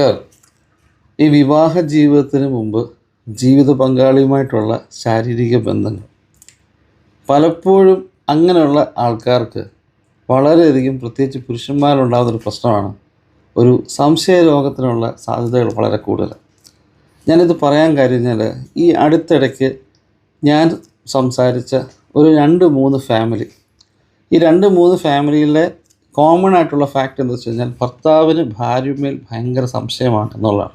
നമസ്കാരം. ഈ വിവാഹ ജീവിതത്തിന് മുമ്പ് ജീവിത പങ്കാളിയുമായിട്ടുള്ള ശാരീരിക ബന്ധങ്ങൾ പലപ്പോഴും അങ്ങനെയുള്ള ആൾക്കാർക്ക് വളരെയധികം, പ്രത്യേകിച്ച് പുരുഷന്മാരുണ്ടാകുന്നൊരു പ്രശ്നമാണ്. ഒരു സംശയ രോഗത്തിനുള്ള സാധ്യതകൾ വളരെ കൂടുതലാണ്. ഞാനിത് പറയാൻ കഴിഞ്ഞാൽ, ഈ അടുത്തിടയ്ക്ക് ഞാൻ സംസാരിച്ച ഒരു 2-3 ഫാമിലി, ഈ 2-3 ഫാമിലിയിലെ കോമൺ ആയിട്ടുള്ള ഫാക്റ്റ് എന്താ വെച്ച് കഴിഞ്ഞാൽ, ഭർത്താവിന് ഭാര്യമേൽ ഭയങ്കര സംശയമാണ് എന്നുള്ളതാണ്.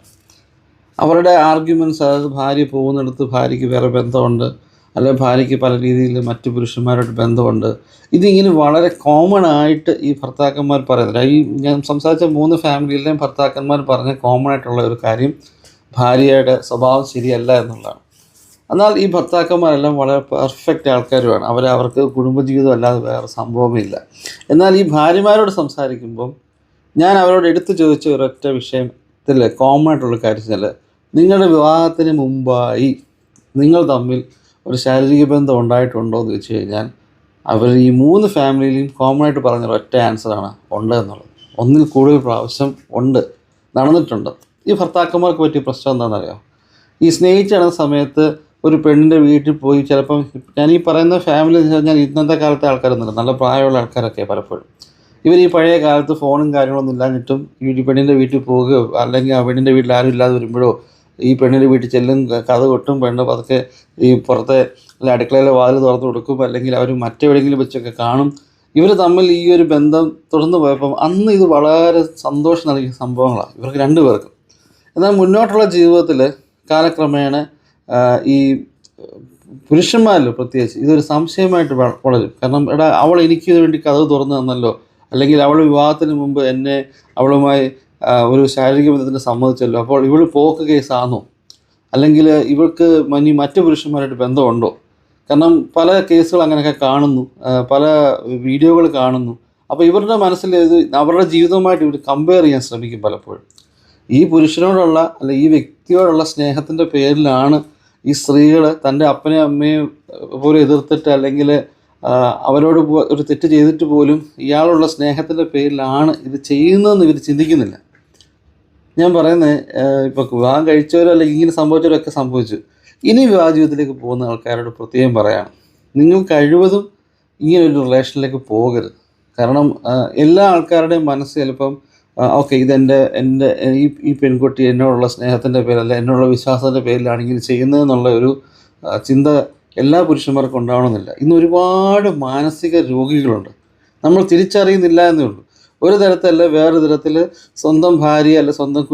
അവരുടെ ആർഗ്യുമെൻറ്റ്സ്, അതായത് ഭാര്യ പോകുന്നിടത്ത് ഭാര്യയ്ക്ക് വേറെ ബന്ധമുണ്ട്, അല്ലെങ്കിൽ ഭാര്യയ്ക്ക് പല രീതിയിൽ മറ്റു പുരുഷന്മാരായിട്ട് ബന്ധമുണ്ട്. ഇതിങ്ങനെ വളരെ കോമൺ ആയിട്ട് ഈ ഭർത്താക്കന്മാർ പറയുന്നില്ല. ഈ ഞാൻ സംസാരിച്ച 3 ഫാമിലിയിലെയും ഭർത്താക്കന്മാർ പറഞ്ഞ കോമൺ ആയിട്ടുള്ള ഒരു കാര്യം, ഭാര്യയുടെ സ്വഭാവം ശരിയല്ല എന്നുള്ളതാണ്. എന്നാൽ ഈ ഭർത്താക്കന്മാരെല്ലാം വളരെ പെർഫെക്റ്റ് ആൾക്കാരുമാണ്. അവർക്ക് കുടുംബജീവിതം അല്ലാതെ വേറെ സംഭവമില്ല. എന്നാൽ ഈ ഭാര്യമാരോട് സംസാരിക്കുമ്പം ഞാൻ അവരോട് എടുത്തു ചോദിച്ച ഒരൊറ്റ വിഷയത്തിൽ കോമൺ ആയിട്ടുള്ള കാര്യം, നിങ്ങളുടെ വിവാഹത്തിന് മുമ്പായി നിങ്ങൾ തമ്മിൽ ഒരു ശാരീരിക ബന്ധം ഉണ്ടായിട്ടുണ്ടോ എന്ന് വെച്ച് കഴിഞ്ഞാൽ, അവർ ഈ 3 ഫാമിലിയിലും കോമൺ ആയിട്ട് പറഞ്ഞ ഒറ്റ ആൻസറാണ് ഉണ്ട് എന്നുള്ളത്. ഒന്നിൽ കൂടുതൽ പ്രാവശ്യം ഉണ്ട്, നടന്നിട്ടുണ്ട്. ഈ ഭർത്താക്കന്മാർക്ക് പറ്റിയ പ്രശ്നം എന്താണെന്നറിയാം? ഈ സ്നേഹിച്ച് നടന്ന സമയത്ത് ഒരു പെണ്ണിൻ്റെ വീട്ടിൽ പോയി, ചിലപ്പം ഞാൻ ഈ പറയുന്ന ഫാമിലി എന്ന് പറഞ്ഞാൽ ഇന്നത്തെ കാലത്തെ ആൾക്കാരൊന്നുമില്ല, നല്ല പ്രായമുള്ള ആൾക്കാരൊക്കെ പലപ്പോഴും. ഇവർ ഈ പഴയ കാലത്ത് ഫോണും കാര്യങ്ങളൊന്നും ഇല്ലാഞ്ഞിട്ടും ഈ പെണ്ണിൻ്റെ വീട്ടിൽ പോവുകയോ, അല്ലെങ്കിൽ ആ പെണ്ണിൻ്റെ വീട്ടിൽ ആരും ഇല്ലാതെ വരുമ്പോഴോ ഈ പെണ്ണിൻ്റെ വീട്ടിൽ ചെല്ലും, കഥ കൊട്ടും, പെണ്ണ് പതുക്കെ ഈ പുറത്തെ അടുക്കളയിലെ വാതിൽ തുറന്ന് കൊടുക്കും, അല്ലെങ്കിൽ അവർ മറ്റെവിടെയെങ്കിലും വെച്ചൊക്കെ കാണും. ഇവർ തമ്മിൽ ഈ ഒരു ബന്ധം തുടർന്ന് പോയപ്പം അന്ന് ഇത് വളരെ സന്തോഷം നൽകിയ സംഭവങ്ങളാണ് ഇവർക്ക് 2 പേർക്കും. എന്നാൽ മുന്നോട്ടുള്ള ജീവിതത്തിൽ കാലക്രമേണ ഈ പുരുഷന്മാരിൽ പ്രത്യേകിച്ച് ഇതൊരു സംശയമായിട്ട് വളരും. കാരണം അവൾ എനിക്ക് വേണ്ടി കഥ തുറന്നു തന്നല്ലോ, അല്ലെങ്കിൽ അവൾ വിവാഹത്തിന് മുമ്പ് അവളുമായി ഒരു ശാരീരിക ബന്ധത്തിന് സമ്മതിച്ചല്ലോ, അപ്പോൾ ഇവൾ പോക്ക് കേസാണോ, അല്ലെങ്കിൽ ഇവൾക്ക് മറ്റു പുരുഷന്മാരായിട്ട് ബന്ധമുണ്ടോ? കാരണം പല കേസുകൾ അങ്ങനെയൊക്കെ കാണുന്നു, പല വീഡിയോകൾ കാണുന്നു. അപ്പോൾ ഇവരുടെ മനസ്സിൽ ഇത് അവരുടെ ജീവിതവുമായിട്ട് ഇവർ കമ്പയർ ചെയ്യാൻ ശ്രമിക്കും പലപ്പോഴും. ഈ പുരുഷനോടുള്ള, അല്ലെങ്കിൽ ഈ വ്യക്തിയോടുള്ള സ്നേഹത്തിൻ്റെ പേരിലാണ് ഈ സ്ത്രീകൾ തൻ്റെ അപ്പനെയും അമ്മയും പോലും എതിർത്തിട്ട്, അല്ലെങ്കിൽ അവരോട് ഒരു തെറ്റ് ചെയ്തിട്ട് പോലും ഇയാളുള്ള സ്നേഹത്തിൻ്റെ പേരിലാണ് ഇത് ചെയ്യുന്നതെന്ന് ഇവർ ചിന്തിക്കുന്നില്ല. ഞാൻ പറയുന്നത്, ഇപ്പോൾ വിവാഹം കഴിച്ചവരോ അല്ലെങ്കിൽ ഇങ്ങനെ സംഭവിച്ചവരൊക്കെ സംഭവിച്ചു. ഇനി വിവാഹ ജീവിതത്തിലേക്ക് പോകുന്ന ആൾക്കാരോട് പ്രത്യേകം പറയാണ്, നിങ്ങൾ കഴിവതും ഇങ്ങനൊരു റിലേഷനിലേക്ക് പോകരുത്. കാരണം എല്ലാ ആൾക്കാരുടെയും മനസ്സ് ചിലപ്പം ഓക്കെ, എൻ്റെ ഈ പെൺകുട്ടി എന്നോടുള്ള സ്നേഹത്തിൻ്റെ പേരല്ല, എന്നോടുള്ള വിശ്വാസത്തിൻ്റെ പേരിലാണെങ്കിൽ ചെയ്യുന്നതെന്നുള്ള ഒരു ചിന്ത എല്ലാ പുരുഷന്മാർക്കും ഉണ്ടാവണമെന്നില്ല. ഇന്ന് ഒരുപാട് മാനസിക രോഗികളുണ്ട്, നമ്മൾ തിരിച്ചറിയുന്നില്ല എന്നേ ഉള്ളൂ. ഒരു തരത്തിലല്ല വേറെ തരത്തിൽ സ്വന്തം ഭാര്യ അല്ല സ്വന്തം